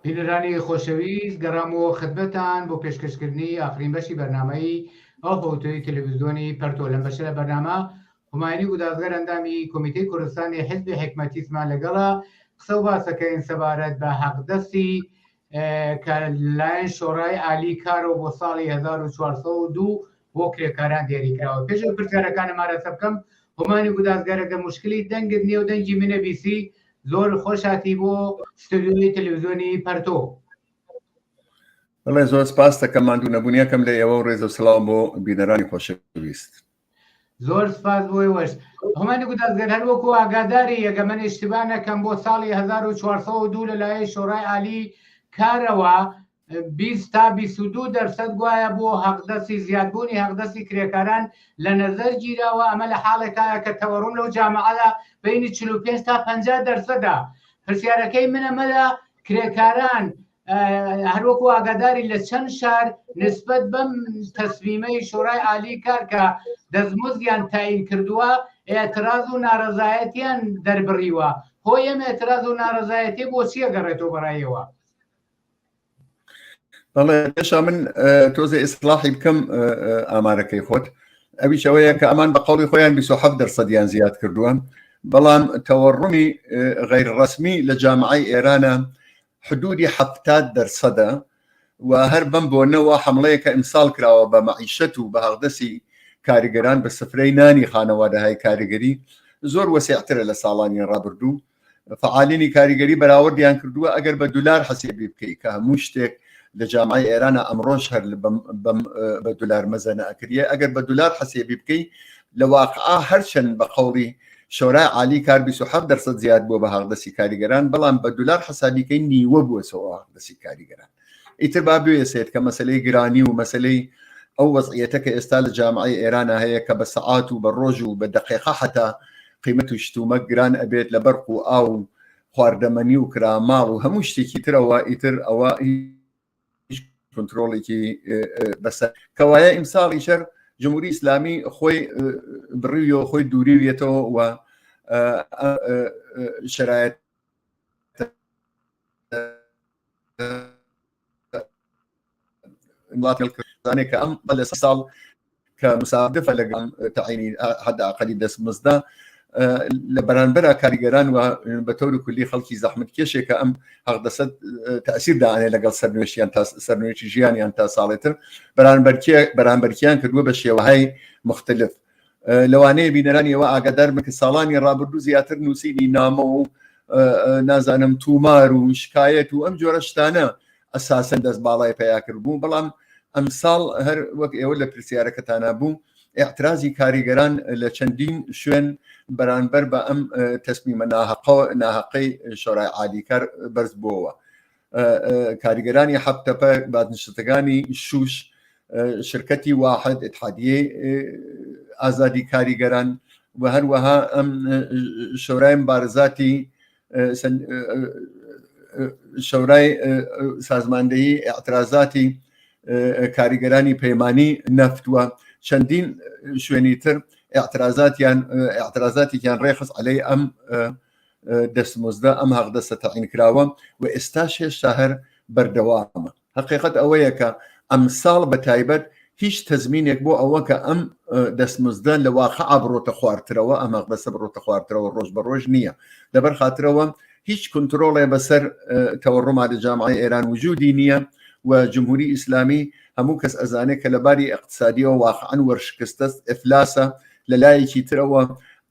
بینەرانی خۆشەویست گەڕامەوە خدمەتان بۆ پێشکەشکردنی ئاخرین بەشی بەرنامەی ئەو هەوتۆی تەلەڤیزیۆنی پەرتۆ. لەم بەشە لە بەرنامە هوماینی گودازگەر ئەندامی کۆمیتەی کوردستانی حیزبی حکمەتیزمان لەگەڵا قسە و باسەکەین سەبارەت بە حەقدەستی کە لایەن شۆڕای عالی کارەوە بۆ ساڵی 1402 بۆ کرێکاران دیاریکراوە. پێش پرسیارەکانم ئارەسە بکەم، هومانی گودازگەرەکە مشکلی دەنگت نییە و دەنگی منە بیسی زۆر خۆشاتی بۆ ستودیۆی تەلەڤیزیۆنی پەرتۆ. بەڵێ زۆر سپاس دەکەم ماندوو نەبوونیەکەم لە ئێوە و ڕێز و سڵاو بۆ بینەرانی خۆشەویست. زۆر سپاس بۆی وەش. هەمانی گودازگەر هەر وەکو ئاگاداری یەگەمەن ئیشتیباه نەکەم بۆ ساڵی 1402 لەلایەن شۆڕای عالی کارەوە 20 تا 22% گوایە بۆ حەقدەستی زیادبوونی حەقدەستی کرێکاران لە نەزەر گیراوە. ئەمە لە حاڵێکایە کە تەوەڕوون لەو جامعەدا بینی 45 تا 50%. پرسیارەکەی منە مەلا کرێکاران هەروەکو ئاگاداری لە چەند شار نسبەت بەم تەسمیمەی شۆڕای عالی کار کە دەستمزدیان تاین کردووە ئێتراز و ناڕەزایەتیان دەربڕیوە. هۆی ئەم ئێتراز و ناڕەزایەتی بۆچی ئەگەڕێتەوە بەڕایەوە؟ بەڵێ پێشا من تۆزە ئیسلاحی بکەم ئامارەکەی خۆت، ئەویش ئەوەیە کە ئەمان بە قەڵی خۆیان 27% زیاد کردووە، بەڵام تەوەڕوومی غەیرڕەسمی لە جامعەی ئێرانە حدودی 70% و هەر بەم بۆنەوە حملەیەکە ئیمساڵ کراوە بە مەعیشەت و بە هەڵدەسی کاریگەران بە سفرەی نانی خانەوادەهای کاریگەری زۆر وەسیعترە لە ساڵانی ڕابردوو. فعالینی کاریگەری بەراوردیان کردووە ئەگەر بە دولار حەسێبی بکەی کە هەموو شتێک لە جامعەی ئێرانە ئەمڕۆژ هەر بە دولار مەزەنە ئەکریە، ئەگەر بە دولار حەسێبی بکەی لە واقعا هەرچەند بە قەوڵی شۆرای عالی کار 27% زیاد بووە بە هەڵدەسی کاریگەران، بەڵام بە دولار حەسابیکەی نیوە بووە سەوە هەڵدەسی کاریگەران. ئیتر با بوێسێت کە مەسلەی گرانی و مەسلەی ئەو وەزعیەتە کە ئێستا لە جامعەی ئێرانە هەیە کە بە سەعات و بە ڕۆژ و بە دەقیقە حتا قیمەت و شتومە گران ئەبێت لە بەرق و ئاو و خواردەمەنی و کراماڵ و هەموو شتێکی ترەوە ئیتر ئەوە کنترۆڵێکی بەسەر کەوایە ئیمساڵی شەر جمهوری ئیسلامی خۆی بڕیوە خۆی دووریوێتەوە و شرایەت وڵاتێک کە ئەم لە ساڵ کە مساعدفە لەگەڵ تەعینی حداقلی دەستمزدا لە بەرانبەر کاریگەران و بە تەوری کولی خەڵکی زەحمەت کێشێکە ئەم هەڵدەسەد تەئسیر دائانێ لەگەڵ سەرنوێشتیان تا سەرنوێشتی ژیانیان تا ساڵێتر بەرامبەرکیان کردووە بە شێوەهای مختلف. لەوانەیە بینەرانیەوە ئاگادار بن کە ساڵانی ڕابردوو زیاتر نووسینی نامە و نازانم تومار و شکایەت و ئەم جۆرە شتانە ئەساسەن دەست باڵای پەیاکرد بوو، بەڵام ئەم ساڵ هەر وەک ئێوە لە پرسیارەکەتانە بوو ئێعترازی کاریگەران لە چەندین شوێن بەرانبەر بە ئەم تەسمیمە ناحەقەی شۆرای عالی کار بەرز بووەوە. کاریگەرانی حەبتەپە بادنشتەکانی شوش، شرکەتی واحد، اتحادیە ئازادی کاریگەران و هەروەها ئەم شۆرای مبارزاتی شۆرای سازماندەیی ئێعترازاتی کاریگەرانی پەیمانی نەفتووە چەندین شوێنی تر ئێعترازاتیان ڕێخست عەلەی ئەم دەستمزدە ئەم هەڵدەستە تەعین کراوە و ئێستا هێشتا هەر بەردەوامە. حقیقەت ئەوەیە کە ئەم ساڵ بە تایبەت هیچ تەزمینێک بۆ ئەوە کە ئەم دەستمزدە لە واقعا بڕۆتە خواردترەوە، ئەم هەڵدەستە بڕۆتە خواردترەوە ڕۆژ بە ڕۆژ نییە، لەبەر خاترەوە هیچ کنترۆڵێ بەسەر تەوەڕۆما لە جامعەی ئێران وجودی نییە و جمهوری ئیسلامی هەموو کەس ئەزانێت کە لەباری اقتصادیەوە واقعا وەرشکستە ئەفلاسە لە لایەکی ترەوە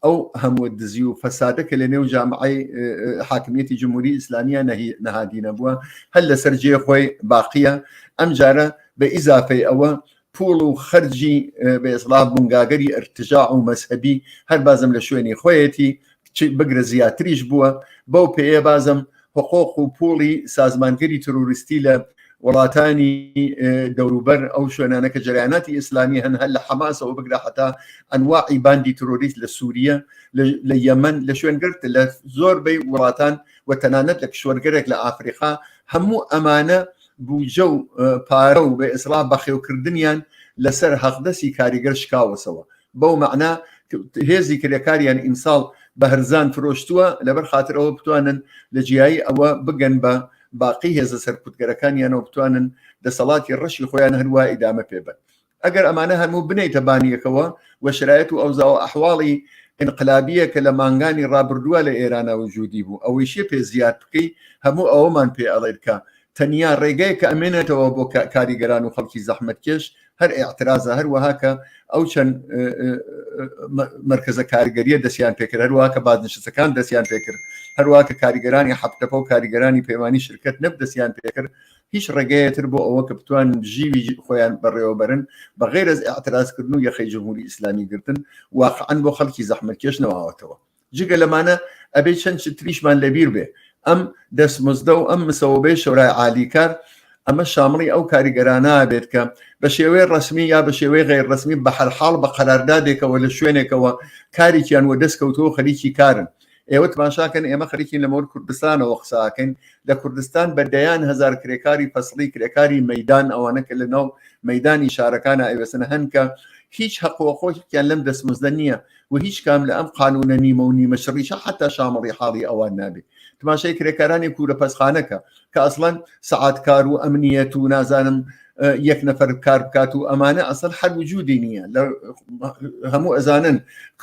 ئەو هەموو دزی و فەسادەکە لە نێو جامعەی حاکمیەتی جمهوری ئیسلامیە نەهادینە بووە هەر لەسەر جێ خۆی باقیە. ئەم جارە بە ئیزافەی ئەوە پوڵ و خەرجی بە ئیسلاح بوونگاگەری ئەرتجاع و مەسهەبی هەر بازم لە شوێنی خۆیەتی بگرە زیاتریش بووە، بەو پێیە بازم حقوق و پوڵی سازمانگەری تروریستی لە وڵاتانی دەوروبەر ئەو شوێنانە کە جەریاناتی ئیسلامی هەن هەر لە حەماسەوە بگرە حتا ئەنواعی باندی تروریست لە سووریە، لە یەمەن، لە شوێنگرت لە زۆربەی وڵاتان و تەنانەت لە کشوەرگەرێک لە ئافریقا هەموو ئەمانە بوجە و پارە و بە ئیسلاح بەخێوکردنیان لەسەر هەڵدەسی کاریگەر شکاوەسەوە. بەو مەعنا هێزی کرێکاریان ئیمساڵ بە هەرزان فرۆشتووە لەبەر خاتر ئەوە بتوانن لە جیایی ئەوە بگەن بە باقی هێزە سەرکوتگەرەکانیانەوە بتوانن دەسەڵاتی ڕەشی خۆیان هەروە ئیدامە پێبن. ئەگەر ئەمانە هەموو بنیتە بانیەکەوە و شرایەت و ئەوزا و ئەحواڵی انقلابیە کە لە مانگانی ڕابردووە لە ئێرانە وجودی بوو ئەوەیشی پێ زیاد بکەی هەموو ئەوەمان پێ ئەڵێ بکە تەنیا ڕێگەی کە ئەمێنێتەوە بۆ کاریگەران و خەڵکی زەحمەتکێش هەر ئێعترازە هەروەها کە ئەو چەند مرکزە کاریگەریە دەستیان پێکرد هەروەها کە بازنشستەکان دەستیان پێکرد هەروەها کە کاریگەرانی حەبتەپە و کاریگەرانی پەیمانی شرکت نەب دەستیان پێکرد هیچ ڕێگەیەتر بۆ ئەوە کە بتوان ژیوی خۆیان بەڕێوەبەرن بەغێر ئەز ئاعترازکردن و یەخەی جمهوری ئیسلامی گرتن واقعاً بۆ خەڵکی زەحمەتکێش نەماوەتەوە. جگە لەمانە ئەبێ چەند تریشمان لەبیر بێ ئەم دەستمزدە و ئەم مسەوبەی شورای عالیکار ئەمە شامڵی ئەو کاریگەرانە بێت کە بە شێوەی ڕسمی یا بە شێوەی غیر ڕسمی بە هەرحاڵ بە قەراردادێکەوە لە شوێنێکەوە کارێکیان وە دەستکەوتەوە خەریکی کارن. ئێوە تماشاکەن ئێمە خەریکی لەمەوە کوردستانەوە قساکەین لە کوردستان بەدەیان هزار کرێکاری فەسڵی کرێکاری مەدان ئەوانە کە لە ناو مەدانی شارەکانە ئەیوەسن هەن کە هیچ حەقوقۆخۆکیان لەم دەستمزدە نییە و هیچ کام لە ئەم قانونە نیمە و نیمە شڕیشە حتا شامڵی حاڵی ئەوان نابێت. تماشای کرێکارانی کوورە پەسخانەکە کە ئەسڵەن سەعاتکار و ئەمنیەت و نازانم یەک نەفەر کار بکات و ئەمانە ئەسڵ هەر وجودی نییە لە هەموو ئەزانن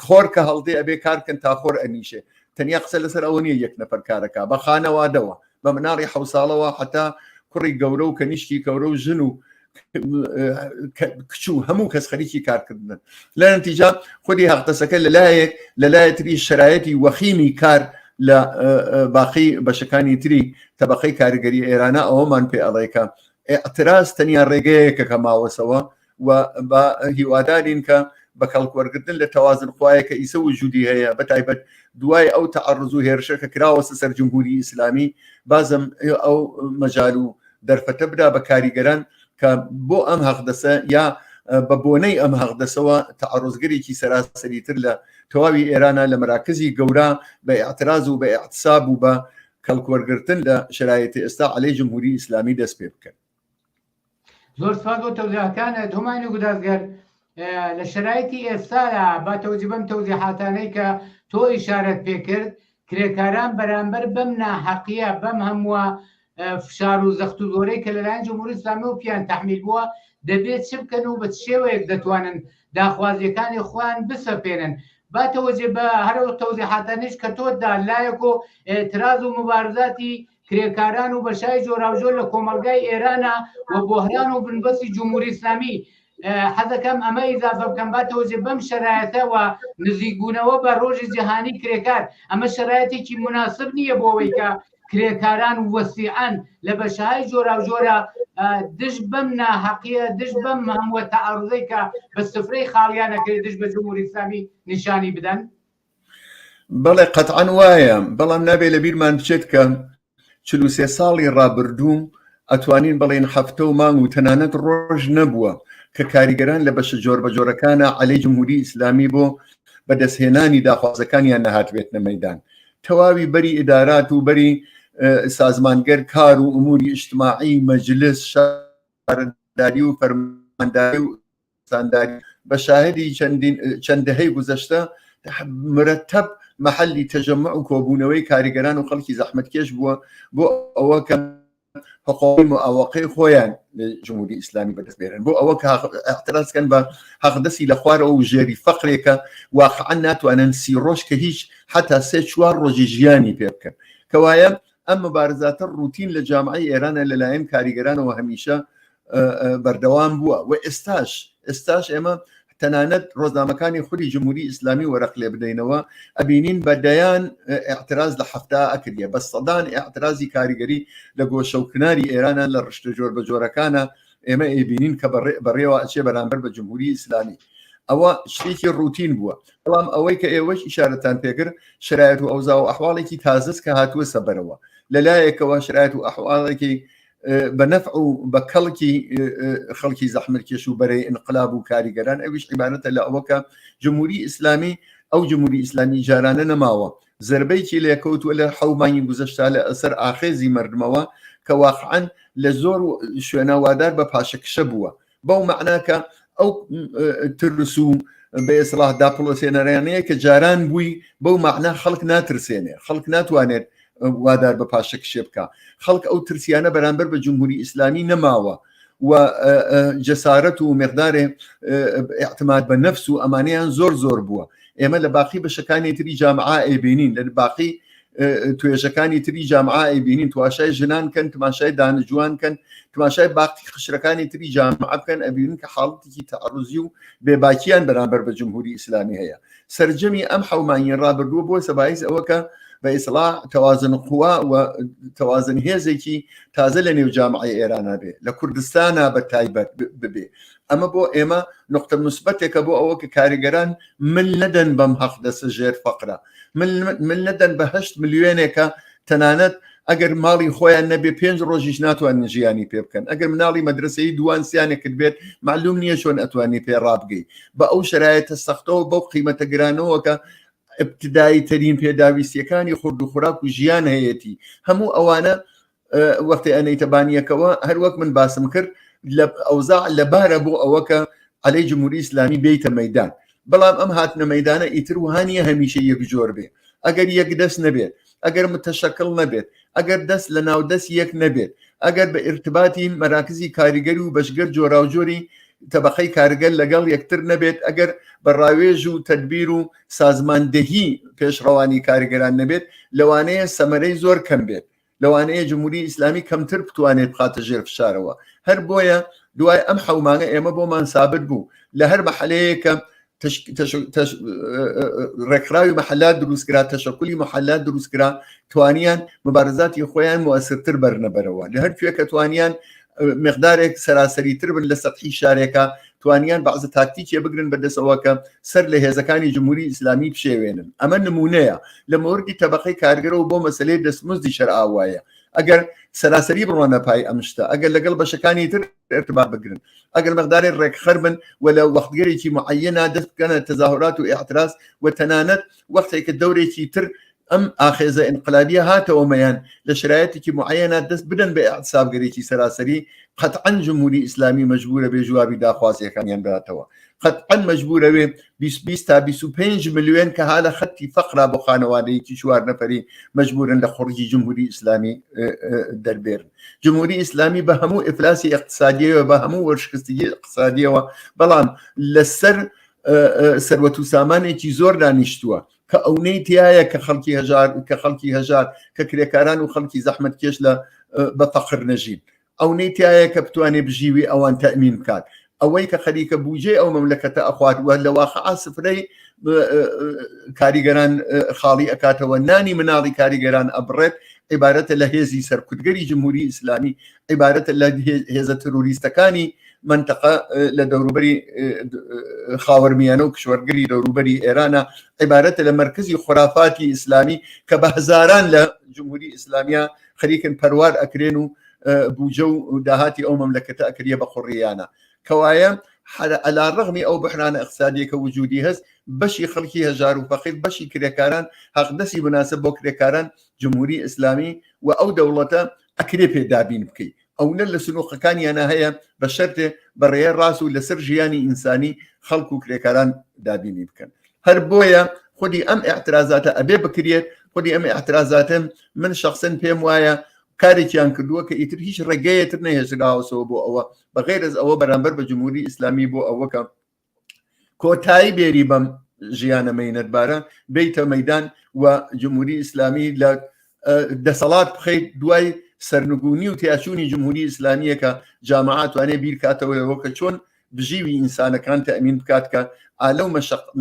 خۆر کە هەڵدێ ئەبێ کارکن تا خۆر ئەنیشێ تەنیا قسە لەسەر ئەوە نییە یەک نەفەر کارەکە بە خانەوادەوە بە مناڵی 7 ساڵەوە حتا کوڕی گەورە و کەنیشتی کەورە و ژن و کچوو هەموو کەس خەریکی کارکردن لە نەتیجە خودی هەقدەسەکە لەلایەتری شرایەتی وەخیمی کار لە باقی بەشەکانی تری تەبەقەی کاریگەری ئێرانە ئەوەمان پێ ئەڵێکە ئێعتراز تەنیا ڕێگەیەکە کە ماوەسەوە و بە هیوادارین کە بە کەڵکوەرگرتن لە تەوازن خوایەکە ئیسە وجودی هەیە بەتایبەت دوای ئەو تەعەڕوز و هێرشەکە کراوەسە سەر جمهوری ئیسلامی بازم ئەو مەجال و دەرفەتە بدا بە کاریگەران کە بۆ ئەم هەقدەسە یا بە بۆنەی ئەم هەقدەسەوە تەعەڕوزگەرێکی سەراسەریتر لە تەواوی ئێرانە لە مراکزی گەورە بە ئێعتراز و بە ئێعتساب و بە کەڵکوەرگرتن لە شرایەتی ئێستا عەلەی جمهوری ئیسلامی دەست پێ بکەن. زۆر سپاس بۆ تەوزیحەکانت هەمانی گودازگەر لە شرایەتی ئێستادا با تەوجی بەم تەوزیحاتانەی کە تۆ ئیشارەت پێکرد کرێکاران بەرامبەر بەم ناحەقیە بەم هەمووە فشار و زەخت و زۆرەی کە لەلایەن جمهوری ئیسلامی و پیان تەحمیل بووە دەبێت چ بکەن و بە شێوەیەک دەتوانن داخوازیەکانی خۆیان بسەپێنن. با تەوەجێ بە هەرەوە تەوزیحاتانیش کە تۆدا لایەک و ئێتراز و مبارزاتی کرێکاران و بەشای جۆراوجۆر لە کۆمەلگای ئێرانە و بۆهران و بنبەستی جمهوری ئیسلامی حەزەکەم ئەمە ئیزافە بکەم با تەوەجێ بەم شرایەتەوە نزیکبوونەوە بە ڕۆژی جیهانی کرێکار ئەمە شرایەتێکی مناسب نییە بۆ ئەوەی کە کرێکاران وەسیعەن لە بەشهای جۆراوجۆرە دش بەم ناحەقیە دش بەم هەمووە تەعەڕوزەی کە بە سفرەی خاڵیانەکەی دش بە جمهوری ئیسلامی نیشانی بدەن. بەڵێ قەتعەن وایە بەڵام نابێ لە بیرمان بچێت کە 43 ساڵی ڕابردوو ئەتوانین بڵێن هەفتە و مانگ و تەنانەت ڕۆژ نەبووە کە کاریگەران لە بەشە جۆر بە جۆرەکانە عەلەی جمهوری ئیسلامی بۆ بەدەستهێنانی داخوازەکانیان نەهاتوێتنە مەیدان. تەواوی بەری ئیدارات و بەری سازمانگەر کار و ئوموری ئیجتماعی مەجلس شارداری و فەرمانداری و سانداری بە شاهدی چەند دەهەی گوزەشتە مرتب محلی تەجەمع و کۆبوونەوەی کاریگەران و خەڵکی زەحمەتکێش بووە بۆ ئەوە کە حقوقی مؤوقەی خۆیان لە جمهوری ئیسلامی بەدەست بێنن بۆ ئەوە کە ئەعترازکەن بە حەقدەسی لە خوارەوە و ژێری فەقرێکە واقعا ناتوانن 30 ڕۆژ کە هیچ حتا 3-4 ڕۆژی ژیانی پێ بکەن کەوایە ئەم مبارزاتە ڕوتین لە جامعەی ئێرانە لەلایەن کاریگەرانەوە هەمیشە بەردەوام بووە و ئێستاش ئێمە تەنانەت ڕۆزنامەکانی خودی جمهوری ئیسلامی وەرەق لێ بدەینەوە ئەبینین بەدەیان ئێعتراز لە هەفتە ئەکردیە بە سەدان ئێعترازی کاریگەری لە گۆشە و کناری ئێرانە لە ڕشتە جۆر بە جۆرەکانە ئێمە ئەبینین کە بەڕێوە ئەچێ بەرامبەر بە جمهوری ئیسلامی ئەوە شتێکی ڕوتین بووە بەڵام ئەوەی کە ئێوەش ئیشارەتان پێکرد شرایەت و ئەوزا و ئەحواڵێکی تازەس کە هاتووە سەبەرەوە لەلایەکەوە شرایەت و ئەحواڵێکی بە نەفع و بە کەڵکی خەڵکی زەحمەتکێش و بەرەی انقلاب و کاریگەران ئەویش عیبارەتە لە ئەوەکە جمهوری ئیسلامی ئەو جمهوری ئیسلامی جارانە نەماوە زربەیەکی لێکەوتووە لە حەومانی گوزەشتا لە ئەسەر ئاخێزی مردمەوە کە واقعاً لە زۆر شوێنە وادار بە پاشەکشە بووە بەو معناکە ئەو ترس و بە ئێسڵاح داپڵۆسێنەرانەیە کە جاران بووی بەو معنە خەڵک ناترسێنێ خەڵک ناتوانێت وادار بە پاشەک شێ بکە خەڵک ئەو ترسیانە بەرامبەر بە جمهوری ئیسلامی نەماوە و جەسارەت و مقدارێ اعتماد بە نەفس و ئەمانەیان زۆر بووە ئێمە لە باقی بەشەکانی تری جامعە ئەیبینین لە باقی توێژەکانی تری جامعە ئەیبینین تواشای ژنان کەن تماشای دانیشتوان کەن تماشای باقی خشرەکانی تری جامعە بکەن ئەبینن کە حاڵەتێکی تەعەڕوزی و بێباکییان بەرامبەر بە جمهوری ئیسلامی هەیە سەرجەمی ئەم حەومانیە ڕابردووە بۆ سەبایز ئەوە کە بە ئیسلاح توازن قوا و توازن هێزێکی تازە لە نێو جامعەی ئێرانە بێ لە کوردستانە بە تایبەت ببێ ئەمە بۆ ئێمە نقطە مثبتێکە بۆ ئەوە کە کاریگەران من نەدەن بەم حەق دەسە ژێر فەقرە من نەدەن بە 8 ملیۆنێکە تەنانەت ئەگەر ماڵی خۆیان نەبێ 5 ڕۆژیش ناتوانن ژیانی پێ بکەن ئەگەر مناڵی مەدرسەی دوان سیانێکت بێت معلوم نییە چۆن ئەتوانی پێ ڕابگەی بە ئەو شرایەتە سەختەوە بەو قیمەتە گرانەوەکە ابتدایی ترین پێداویستیەکانی خورد و خوراک و ژیان هەیەتی هەموو ئەوانە وەختی ئەنەیتەبانیەکەوە هەر وەک من باسم کرد لە ئەوزاع لەبارە بۆ ئەوە کە عەلەی جمهوری ئیسلامی بێیتە مەیدان بەڵام ئەم هاتنە مەیدانە ئیتر وهانیە هەمیشە یەک جۆر بێ ئەگەر یەک دەست نەبێت ئەگەر متەشەکڵ نەبێت ئەگەر دەست لە ناو دەست یەک نەبێت ئەگەر بە ئرتباتی مەراکزی کاریگەری و بەشگەر جۆراوجۆری تەبەقەی کارگەر لەگەڵ یەکتر نەبێت ئەگەر بە ڕاوێژ و تەدبیر و سازماندەهی پێشڕەوانی کارگەران نەبێت لەوانەیە سەمەرەی زۆر کەم بێت لەوانەیە جمهوری ئیسلامی کەمتر بتوانێت بخاتە ژێر فشارەوە هەر بۆیە دوای ئەم حەومانە ئێمە بۆمان سابت بوو لە هەر مەحەلەیەکە ڕێکخراوی مەحەلات دروستکرا تەشەکولی مەحەلات دروستکرا توانیان مبارزاتی خۆیان موەسرتر بەرنەبەرەوە لە هەر کوێکە توانیان مقدارێک سەراسەریتر بن لە سەطحی شارێکە توانیان بەعزە تاکتیکێ بگرن بەدەستەوەکە سەر لە هێزەکانی جمهوری ئیسلامی بشێوێنن ئەمە نمونەیە لە مۆردی تەبەقەی کارگەرەوە بۆ مەسەلەی دەستمزدی شەرعاوایە ئەگەر سەراسەری بڕۆنە پای ئەمشتە ئەگەر لەگەڵ بەشەکانی تر ارتباط بگرن ئەگەر مقدارێک ڕێکخەر بن و لە وەختگەرێکی معەنە دەست بکەنە تەظاهرات و ئیعتراض و تەنانەت وەختێکە دەورێکی تر ئەم ئاخێزە ئینقلابیە هاتەوە مەیان لە شرایەتێکی معەنە دەست بدەن بە ئیعتسابگەرێکی سەراسەری قەتعەن جمهوری ئیسلامی مەجبورە بێ جوابی داخوازیەکانیان بداتەوە قەتعەن مەجبورە بێ 20 تا 25 ملیۆن کە ها لە خەتی فەقرا بۆ خانەوادەیەکی 4 نەفەری مەجبورن لە خوڕجی جمهوری ئیسلامی دەربێرن جمهوری ئیسلامی بە هەموو ئیفلاسی اقتصادیەوە بە هەموو وەرشکستگی اقتصادیەوە بەڵام لەسەر سەروەت و سامانێکی زۆر دانیشتووە کە ئەوەی تایە کە خەڵکی هەژار کە کرێکاران و خەڵکی زەحمەت کێش لە بە فەقر نەژین ئەوەی تایە کە بتوانێت بژیوی ئەوان تەئمین بکات ئەوەی کە خەریکە بوجێ ئەو مەملەکەتە ئەخوات وە لە واقعا سفرەی کاریگەران خاڵی ئەکاتەوە نانی مناڵی کاریگەران ئەبڕێت عیبارەتە لە هێزی سەرکوتگەری جمهوری ئیسلامی عیبارەتە لە هێزە تروریستەکانی منطقە لە دەوروبەری خاوەرمیانە و کشوەرگری دەوروبەری ئێرانە عیبارەتە لە مەرکزی خورافاتی ئیسلامی کە بە هەزاران لە جمهوری ئیسلامیە خەریکن پەروار ئەکرێن و بوجە و داهاتی ئەو مەملەکەتە ئەکرێ بە خوڕیانە کەوایە على الرغم ئەو بحرانە اقتصادیەکە وجودی هەست بەشی خەڵکی هەژار و فەقیر بەشی کرێکاران حەقدەسی مناسب بۆ کرێکاران جمهوری ئیسلامی و ئەو دەوڵەتە ئەکرێ پێدابین بکەیت ئەوە لە سنووقەکانیانە هەیە بە شەرتێ بەڕێیە ڕاست و لەسەر ژیانی ئینسانی خەڵک و کرێکاران دابینی بکەن هەر بۆیە خودی ئەم ئاعترازاتە ئەبێ بکرێت خودی ئەم ئاعترازاتە من شخصن پێم وایە کارێکیان کردووە کە ئیتر هیچ ڕێگەیەتر نەهێشراوەسەوە بۆ ئەوە بەغێر ئەز ئەوە بەرامبەر بە جمهوری ئیسلامی بۆ ئەوەکە کۆتایی بێری بەم ژیانە مەینەتبارە بیتە مەیدان و جمهوری ئیسلامی لە دەسەڵات بخەیت دوای سەرنگونی و تیاچوونی جمهوری ئیسلامیە کە جامعات توانێ بیرکاتەوە لەوە کە چۆن بژیوی ئینسانەکان تەئمین بکات کە ئالەو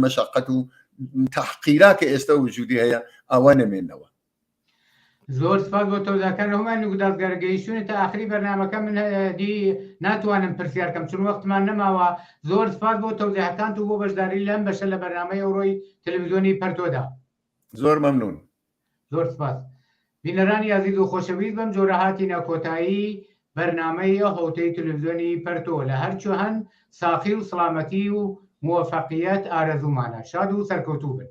مەشەقەت و تەحقیرا کە ئێستا وجودی هەیە ئەوە نەمێنەوە زۆر سپاس بۆ تۆزاکان هەمومان گودازگەرەگەیشتونی تا ئاخری بەرنامەکە من دی ناتوانم پرسیارکەم چون وەختمان نەماوە زۆر سپاس بۆ تەوزیحەکان و بۆ بەشداری لەم بەشە لە بەرنامەی ئەوڕۆی تەلەڤیزیۆنی پەرتۆدا زۆر مەمنون زۆر سپاس بینەرانی عەزیز و خۆشەویست بەم جۆرە هاتینە کۆتایی بەرنامەی هەوتەی تەلەڤیزیۆنی پەرتۆ لە هەرچۆ هەن ساخی و سڵامەتی و موفەقیەت ئارەزومانە شاد و سەرکەوتوو بن